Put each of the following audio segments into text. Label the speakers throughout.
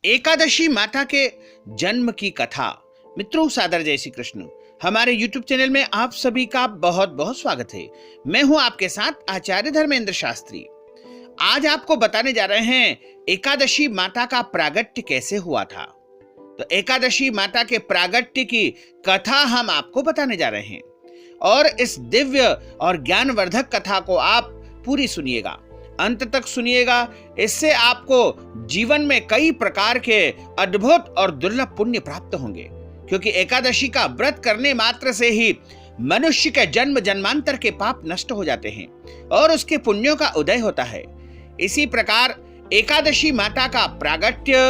Speaker 1: एकादशी माता के जन्म की कथा। मित्रों, सादर जय श्री कृष्ण। हमारे YouTube चैनल में आप सभी का बहुत बहुत स्वागत है। मैं हूं आपके साथ आचार्य धर्मेंद्र शास्त्री। आज आपको बताने जा रहे हैं एकादशी माता का प्रागट्य कैसे हुआ था। तो एकादशी माता के प्रागट्य की कथा हम आपको बताने जा रहे हैं और इस दिव्य और ज्ञानवर्धक कथा को आप पूरी सुनिएगा, अंत तक सुनिएगा। इससे आपको जीवन में कई प्रकार के अद्भुत और दुर्लभ पुण्य प्राप्त होंगे, क्योंकि एकादशी का व्रत करने मात्र से ही मनुष्य के जन्म जन्मांतर के पाप नष्ट हो जाते हैं और उसके पुण्यों का उदय होता है। इसी प्रकार एकादशी माता का प्रागट्य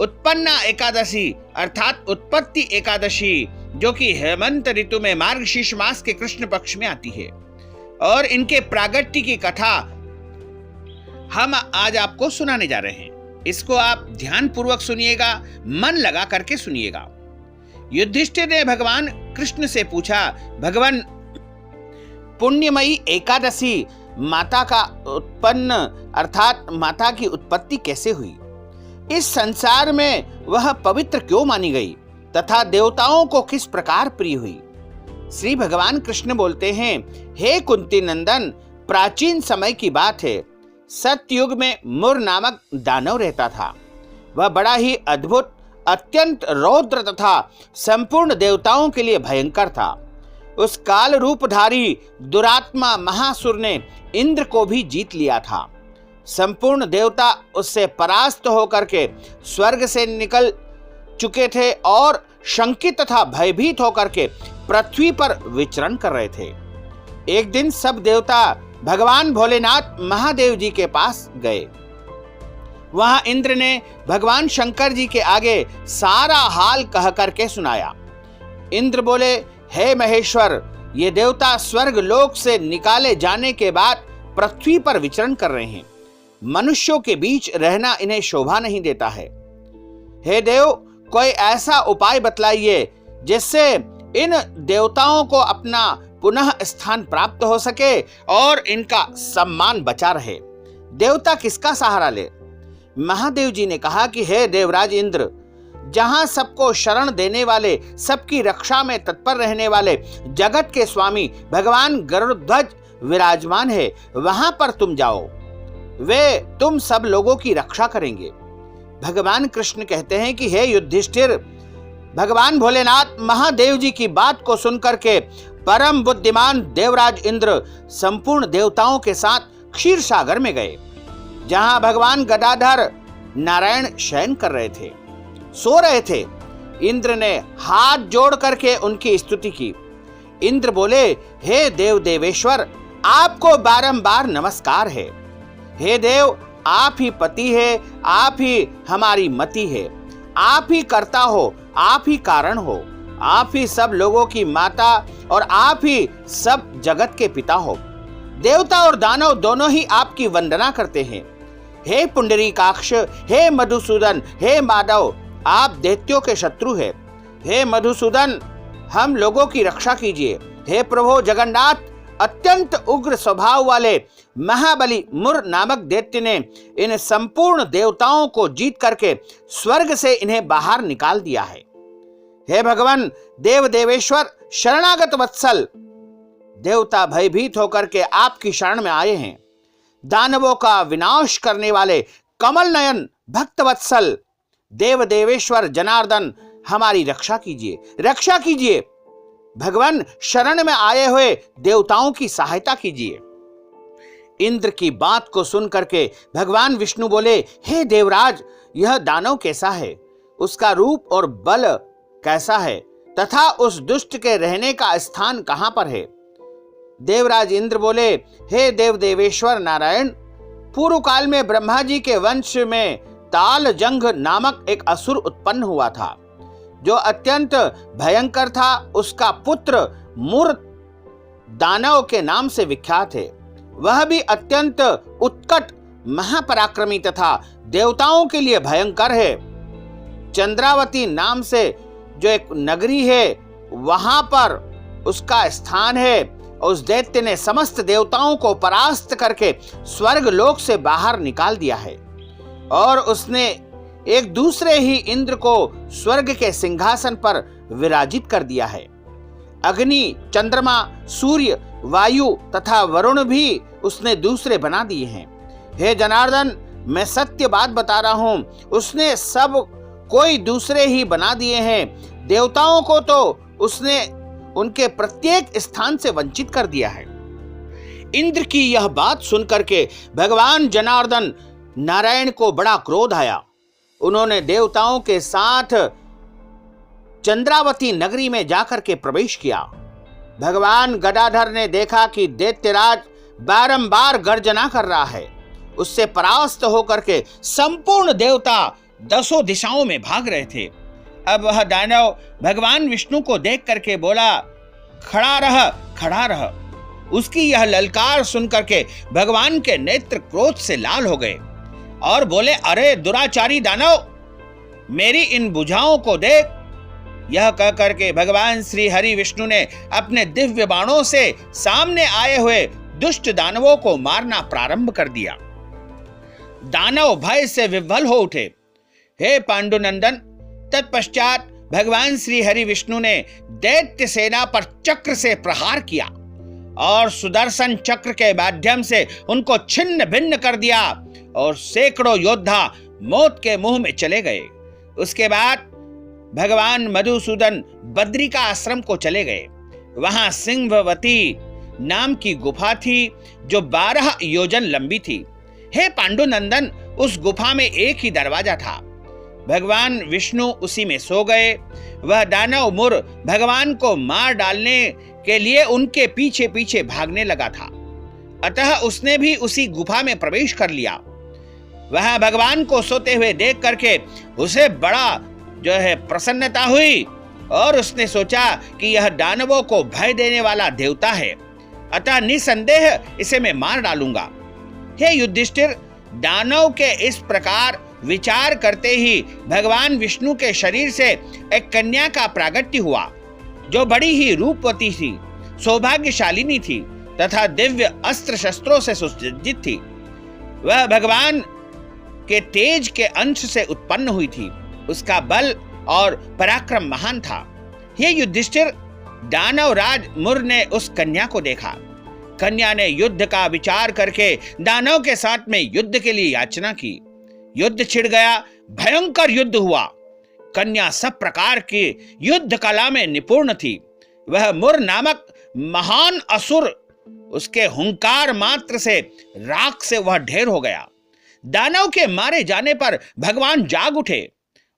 Speaker 1: उत्पन्ना एकादशी अर्थात उत्पत्ति एकादशी, जो कि हेमंत ऋतु में मार्गशीर्ष मास के कृष्ण पक्ष में आती है, और इनके प्रागट्य की कथा हम आज आपको सुनाने जा रहे हैं। इसको आप ध्यान पूर्वक सुनिएगा, मन लगा करके सुनिएगा। युधिष्ठिर ने भगवान कृष्ण से पूछा, भगवान, पुण्यमयी एकादशी माता का उत्पन्न अर्थात माता की उत्पत्ति कैसे हुई? इस संसार में वह पवित्र क्यों मानी गई तथा देवताओं को किस प्रकार प्रिय हुई? श्री भगवान कृष्ण बोलते हैं, हे कुंती नंदन, प्राचीन समय की बात है। सतयुग में मुर नामक दानव रहता था। वह बड़ा ही अद्भुत, अत्यंत रौद्र तथा संपूर्ण देवताओं के लिए भयंकर था। उस काल रूपधारी दुरात्मा महासुर ने इंद्र को भी जीत लिया था। संपूर्ण देवता उससे परास्त होकर के स्वर्ग से निकल चुके थे और शंकित तथा भयभीत होकर के पृथ्वी पर विचरण कर रहे थे। एक दिन सब देवता भगवान भोलेनाथ महादेव जी के पास गए। वहां इंद्र ने भगवान शंकर जी के आगे सारा हाल कह करके सुनाया। इंद्र बोले, हे महेश्वर, ये देवता स्वर्ग लोक से निकाले जाने के बाद पृथ्वी पर विचरण कर रहे हैं। मनुष्यों के बीच रहना इन्हें शोभा नहीं देता है। हे देव, कोई ऐसा उपाय बतलाइए जिससे इन देवताओं को अपना पुनः स्थान प्राप्त हो सके और इनका सम्मान बचा रहे। देवता किसका सहारा ले? महादेव जी ने कहा कि हे देवराज इंद्र, जहां सबको शरण देने वाले, सबकी रक्षा में तत्पर रहने वाले जगत के स्वामी भगवान गरुड़ध्वज विराजमान है, वहां पर तुम जाओ। वे तुम सब लोगों की रक्षा करेंगे। भगवान कृष्ण कहते हैं कि हे युधिष्ठिर, भगवान भोलेनाथ महादेव जी की बात को सुनकर के परम बुद्धिमान देवराज इंद्र संपूर्ण देवताओं के साथ क्षीर सागर में गए, जहां भगवान गदाधर नारायण शयन कर रहे थे, सो रहे थे। इंद्र ने हाथ जोड़ करके उनकी स्तुति की। इंद्र बोले, हे देव देवेश्वर, आपको बारंबार नमस्कार है। हे देव, आप ही पति है, आप ही हमारी मति है, आप ही कर्ता हो, आप ही कारण हो, आप ही सब लोगों की माता और आप ही सब जगत के पिता हो। देवता और दानव दोनों ही आपकी वंदना करते हैं। हे पुंडरीकाक्ष, हे मधुसूदन, हे माधव, आप दैत्यों के शत्रु हैं। हे मधुसूदन, हम लोगों की रक्षा कीजिए। हे प्रभु जगन्नाथ, अत्यंत उग्र स्वभाव वाले महाबली मुर नामक दैत्य ने इन संपूर्ण देवताओं को जीत करके स्वर्ग से इन्हें बाहर निकाल दिया है। हे भगवान देव देवेश्वर शरणागत वत्सल, देवता भयभीत होकर के आपकी शरण में आए हैं। दानवों का विनाश करने वाले कमल नयन भक्त वत्सल देव देवेश्वर जनार्दन, हमारी रक्षा कीजिए, रक्षा कीजिए। भगवान शरण में आए हुए देवताओं की सहायता कीजिए। इंद्र की बात को सुन करके भगवान विष्णु बोले, हे देवराज, यह दानव कैसा है? उसका रूप और बल कैसा है तथा उस दुष्ट के रहने का स्थान कहां पर है? देवराज इंद्र बोले, हे देव देवेश्वर नारायण, पूर्व काल में ब्रह्मा जी के वंश में ताल जंघ नामक एक असुर उत्पन्न हुआ था, जो अत्यंत भयंकर था। उसका पुत्र मुर दानव के नाम से विख्यात है। वह भी अत्यंत उत्कट, महापराक्रमी तथा देवताओं के लिए भयंकर है। चंद्रावती नाम से जो एक नगरी है, वहां पर उसका स्थान है। उस दैत्य ने समस्त देवताओं को परास्त करके स्वर्ग लोक से बाहर निकाल दिया है और उसने एक दूसरे ही इंद्र को स्वर्ग के सिंहासन पर विराजित कर दिया है। अग्नि, चंद्रमा, सूर्य, वायु तथा वरुण भी उसने दूसरे बना दिए हैं। हे जनार्दन, मैं सत्य बात बता रहा हूं, उसने सब कोई दूसरे ही बना दिए हैं। देवताओं को तो उसने उनके प्रत्येक स्थान से वंचित कर दिया है। इंद्र की यह बात सुनकर के भगवान जनार्दन नारायण को बड़ा क्रोध आया। उन्होंने देवताओं के साथ चंद्रावती नगरी में जाकर के प्रवेश किया। भगवान गदाधर ने देखा कि दैत्यराज बारंबार गर्जना कर रहा है। उससे परास्त होकर के संपूर्ण देवता 10 दिशाओं में भाग रहे थे। अब वह दानव भगवान विष्णु को देख करके बोला, खड़ा रह, खड़ा रह। उसकी यह ललकार सुनकर के भगवान के नेत्र क्रोध से लाल हो गए और बोले, अरे दुराचारी दानव, मेरी इन भुजाओं को देख। यह कहकर के भगवान श्री हरि विष्णु ने अपने दिव्य बाणों से सामने आए हुए दुष्ट दानवों को मारना प्रारंभ कर दिया। दानव भय से विह्वल हो उठे। हे पांडुनंदन, तत्पश्चात भगवान श्री हरि विष्णु ने दैत्य सेना पर चक्र से प्रहार किया और सुदर्शन चक्र के माध्यम से उनको छिन्न भिन्न कर दिया और सैकड़ों योद्धा मौत के मुंह में चले गए। उसके बाद भगवान मधुसूदन बद्रिका आश्रम को चले गए। वहां सिंहवती नाम की गुफा थी जो 12 योजन लंबी थी। हे पांडुनंदन, उस गुफा में एक ही दरवाजा था। भगवान विष्णु उसी में सो गए। वह दानव मुर भगवान को मार डालने के लिए उनके पीछे पीछे भागने लगा था, अतः उसने भी उसी गुफा में प्रवेश कर लिया। वह भगवान को सोते हुए देख करके उसे बड़ा प्रसन्नता हुई और उसने सोचा कि यह दानवों को भय देने वाला देवता है, अतः निसंदेह इसे मैं मार डालूंगा। हे युधिष्ठिर, दानव के इस प्रकार विचार करते ही भगवान विष्णु के शरीर से एक कन्या का प्रागट्य हुआ, जो बड़ी ही रूपवती थी, सौभाग्यशालिनी थी तथा दिव्य अस्त्र शस्त्रों से सुसज्जित थी। वह भगवान के तेज के अंश से उत्पन्न हुई थी। उसका बल और पराक्रम महान था। हे युधिष्ठिर, दानव राज मुर ने उस कन्या को देखा। कन्या ने युद्ध का विचार करके दानव के साथ में युद्ध के लिए याचना की। युद्ध छिड़ गया, भयंकर युद्ध हुआ। कन्या सब प्रकार की युद्ध कला में निपुण थी। वह मुर नामक महान असुर, उसके हुंकार मात्र से राख से वह ढेर हो गया। दानव के मारे जाने पर भगवान जाग उठे।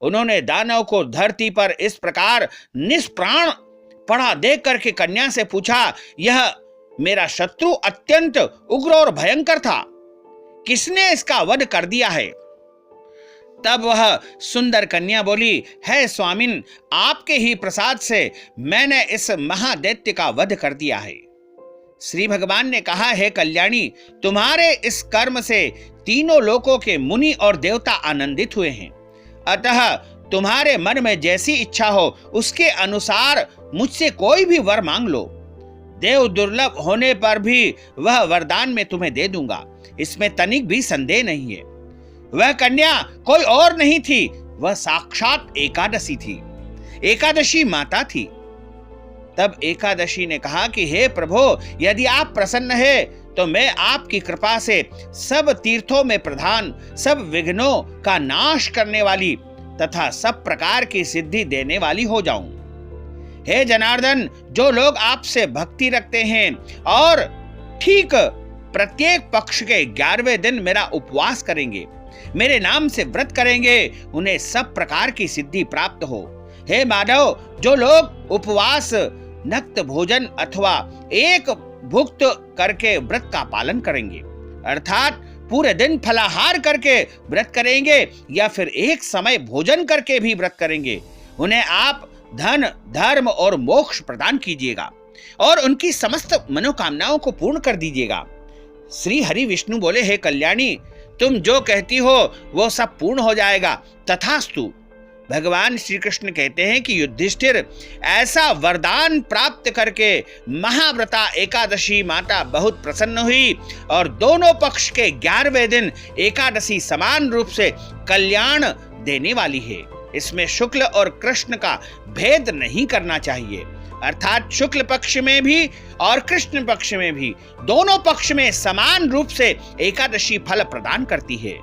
Speaker 1: उन्होंने दानव को धरती पर इस प्रकार निष्प्राण पड़ा देख करके कन्या से पूछा, यह मेरा शत्रु अत्यंत उग्र और भयंकर था, किसने इसका वध कर दिया है? तब वह सुंदर कन्या बोली, है स्वामिन, आपके ही प्रसाद से मैंने इस महादैत्य का वध कर दिया है। श्री भगवान ने कहा, हे कल्याणी, तुम्हारे इस कर्म से तीनों लोकों के मुनि और देवता आनंदित हुए हैं, अतः तुम्हारे मन में जैसी इच्छा हो उसके अनुसार मुझसे कोई भी वर मांग लो। देव दुर्लभ होने पर भी वह वरदान मैं तुम्हें दे दूंगा, इसमें तनिक भी संदेह नहीं है। वह कन्या कोई और नहीं थी, वह साक्षात एकादशी थी, एकादशी माता थी। तब एकादशी ने कहा कि हे प्रभु, यदि आप प्रसन्न है तो मैं आपकी कृपा से सब तीर्थों में प्रधान, सब विघ्नों का नाश करने वाली तथा सब प्रकार की सिद्धि देने वाली हो जाऊं। हे जनार्दन, जो लोग आपसे भक्ति रखते हैं और ठीक प्रत्येक पक्ष के 11वें दिन मेरा उपवास करेंगे, मेरे नाम से व्रत करेंगे, उन्हें सब प्रकार की सिद्धि प्राप्त हो। हे माधव, जो लोग उपवास, नक्त भोजन अथवा एक भुक्त करके व्रत का पालन करेंगे, अर्थात पूरे दिन फलाहार करके व्रत करेंगे या फिर एक समय भोजन करके भी व्रत करेंगे, उन्हें आप धन, धर्म और मोक्ष प्रदान कीजिएगा और उनकी समस्त मनोकामनाओं को पूर्ण कर दीजिएगा। श्री हरि विष्णु बोले, हे कल्याणी, तुम जो कहती हो वो सब पूर्ण हो जाएगा, तथास्तु। भगवान श्री कृष्ण कहते हैं कि युधिष्ठिर, ऐसा वरदान प्राप्त करके महाव्रता एकादशी माता बहुत प्रसन्न हुई और दोनों पक्ष के 11वें दिन एकादशी समान रूप से कल्याण देने वाली है। इसमें शुक्ल और कृष्ण का भेद नहीं करना चाहिए, अर्थात शुक्ल पक्ष में भी और कृष्ण पक्ष में भी, दोनों पक्ष में समान रूप से एकादशी फल प्रदान करती है।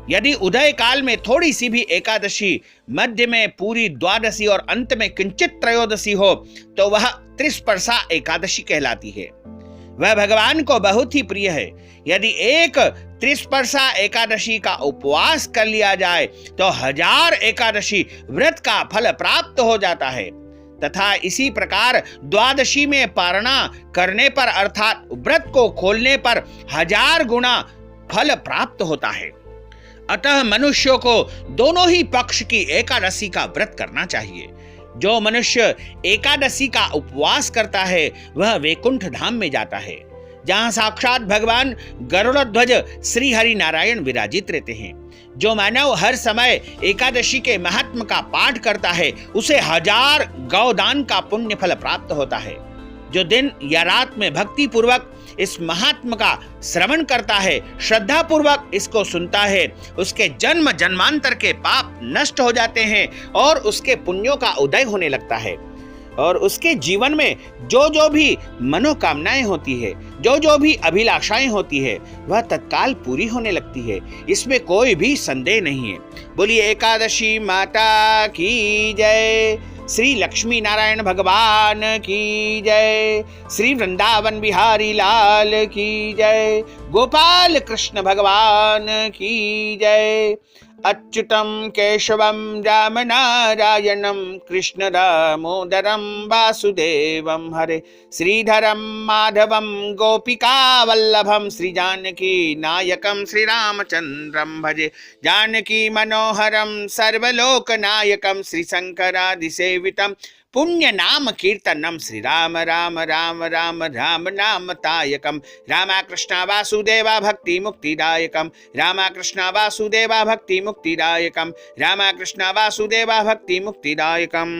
Speaker 1: यदि उदय काल में थोड़ी सी भी एकादशी, मध्य में पूरी द्वादशी और अंत में किंचित त्रयोदशी हो तो वह त्रिस्पर्शा एकादशी कहलाती है। वह भगवान को बहुत ही प्रिय है। यदि एक त्रिस्पर्शा एकादशी का उपवास कर लिया जाए तो 1000 एकादशी व्रत का फल प्राप्त हो जाता है, तथा इसी प्रकार द्वादशी में पारणा करने पर अर्थात व्रत को खोलने पर 1000 गुना फल प्राप्त होता है। अतः मनुष्यों को दोनों ही पक्ष की एकादशी का व्रत करना चाहिए। जो मनुष्य एकादशी का उपवास करता है वह वैकुंठ धाम में जाता है, जहां साक्षात भगवान गरुड़ध्वज श्री हरि नारायण विराजित रहते हैं। जो मानव हर समय एकादशी के महात्म का पाठ करता है उसे 1000 गौदान का पुण्य फल प्राप्त होता है। जो दिन या रात में भक्ति पूर्वक इस महात्म का श्रवण करता है, श्रद्धा पूर्वक इसको सुनता है, उसके जन्म जन्मांतर के पाप नष्ट हो जाते हैं और उसके पुण्यों का उदय होने लगता है, और उसके जीवन में जो जो भी मनोकामनाएं होती है, जो जो भी अभिलाषाएं होती है, वह तत्काल पूरी होने लगती है। इसमें कोई भी संदेह नहीं है। बोलिए एकादशी माता की जय, श्री लक्ष्मी नारायण भगवान की जय, श्री वृंदावन बिहारी लाल की जय, गोपाल कृष्ण भगवान की जय। अच्युतम केशवम राम नारायणम कृष्ण दामोदरम वासुदेवम हरे, श्रीधरम माधवम गोपिका वल्लभम, श्री जानकी नायकम श्री रामचंद्रम भजे, जानकी मनोहरम सर्वलोक नायकम, श्री शंकरादिसेवितम पुण्य नाम कीर्तनम, श्री राम राम राम राम राम नाम तायकम, रामा कृष्णा वासुदेवा भक्ति मुक्तिदायकम, रामा कृष्णा वासुदेवा भक्ति मुक्तिदायकम, रामा कृष्णा वासुदेवा भक्ति मुक्तिदायकम।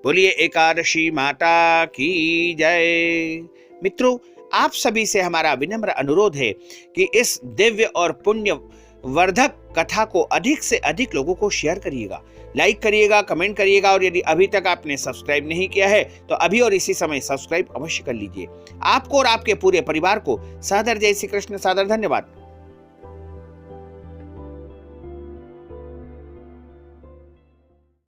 Speaker 1: बोलिए एकादशी माता की जय। मित्रों, आप सभी से हमारा विनम्र अनुरोध है कि इस दिव्य और पुण्य वर्धक कथा को अधिक से अधिक लोगों को शेयर करिएगा, लाइक करिएगा, कमेंट करिएगा, और यदि अभी तक आपने सब्सक्राइब नहीं किया है तो अभी और इसी समय सब्सक्राइब अवश्य कर लीजिए। आपको और आपके पूरे परिवार को सादर जय श्री कृष्ण, सादर धन्यवाद।